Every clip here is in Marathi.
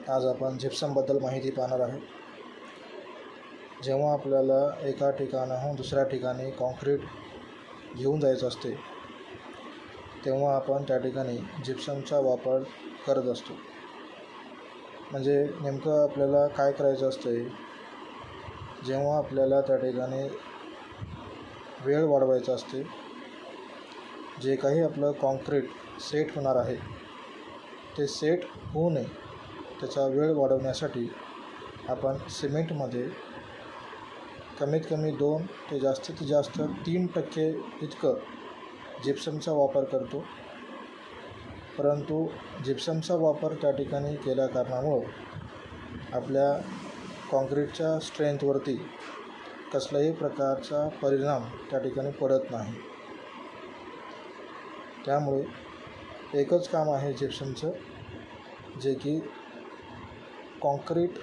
आज आपण जिप्समबद्दल माहिती पाहणार आहे। जेव्हा आपल्याला एका ठिकाणाहून दुसऱ्या ठिकाणी कॉन्क्रीट घेऊन जायचं असते तेव्हा आपण त्या ठिकाणी जिप्समचा वापर करत असतो। म्हणजे नेमकं आपल्याला काय करायचं असते, जेव्हा आपल्याला त्या ठिकाणी वेळ वाढवायचा असते, जे काही आपलं कॉन्क्रीट सेट होणार आहे ते सेट होऊ नये त्याचा वेळ वाढवण्यासाठी आपण सिमेंटमध्ये कमीत कमी 2 ते जास्तीत जास्त 3% इतकं जिप्समचा वापर करतो। परंतु जिप्समचा वापर त्या ठिकाणी केल्या कारणामुळं आपल्या कॉन्क्रीटच्या स्ट्रेंथवरती कसल्याही प्रकारचा परिणाम त्या ठिकाणी पडत नाही। त्यामुळे एकच काम आहे जिप्समचं, जे की कॉन्क्रीट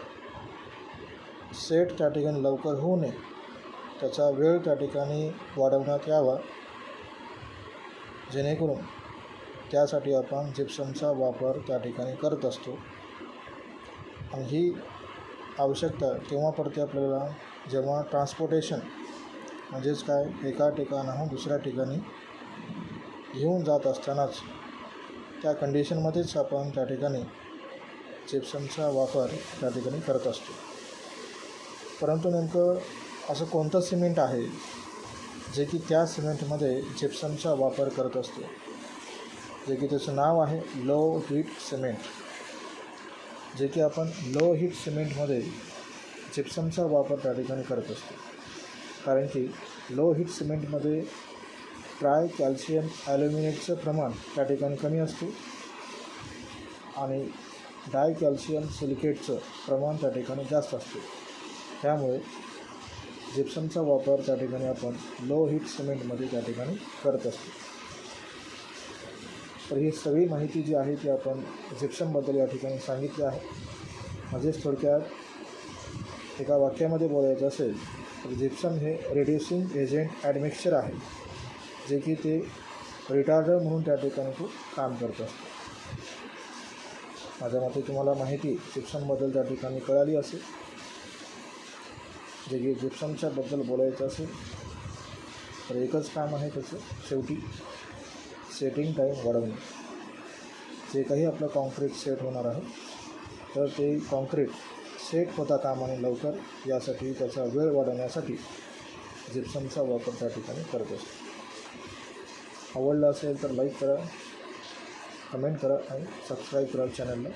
सेट त्या ठिकाणी लवकर होऊ नये त्याचा वेळ त्या ठिकाणी वाढवण्यात यावा, जेणेकरून त्यासाठी आपण जिप्समचा वापर त्या ठिकाणी करत असतो। आणि ही आवश्यकता केव्हा पडते आपल्याला, जेव्हा ट्रान्सपोर्टेशन म्हणजेच काय, एका ठिकाणाहून दुसऱ्या ठिकाणी घेऊन जात असतानाच त्या कंडिशनमध्येच आपण त्या ठिकाणी जिप्समचा वापर त्या ठिकाणी करत असतो। परंतु नेमकं असं कोणतं सिमेंट आहे जे की त्या सिमेंटमध्ये जिप्समचा वापर करत असतो, जे की त्याचं नाव आहे लो हीट सिमेंट। जे की आपण लो हीट सिमेंटमध्ये जिप्समचा वापर त्या ठिकाणी करत असतो, कारण की लो हीट सिमेंटमध्ये ट्राय कॅल्शियम ॲल्युमिनेटचं प्रमाण त्या ठिकाणी कमी असते आणि डाय कॅल्शियम सिलिकेटचं प्रमाण त्या ठिकाणी जास्त असते। त्यामुळे जिप्समचा वापर त्या ठिकाणी आपण लो हीट सिमेंटमध्ये त्या ठिकाणी करत असतो। तर ही सगळी माहिती जी आहे ती आपण जिप्समबद्दल या ठिकाणी सांगितली आहे। म्हणजेच थोडक्यात एका वाक्यामध्ये बोलायचं असेल तर जिप्सम हे रिड्युसिंग एजंट ॲडमिक्सचर आहे, जे की ते रिटार्डर म्हणून त्या ठिकाणी खूप काम करत असतं। माझ्या मते तुम्हाला माहिती जिप्समबद्दल त्या ठिकाणी कळाली असेल। जे की जिप्समच्या बद्दल बोलायचं असेल तर एकच काम आहे त्याचं, शेवटी सेटिंग टाईम वाढवणे। जे काही आपलं कॉन्क्रीट सेट होणार आहे तर ते कॉन्क्रीट सेट होता कामा नये लवकर, यासाठी त्याचा वेळ वाढवण्यासाठी जिप्समचा वापर त्या ठिकाणी करत असतो। आवडलं असेल तर लाईक करा, कमेंट करा आणि सबस्क्राईब करा चॅनलला।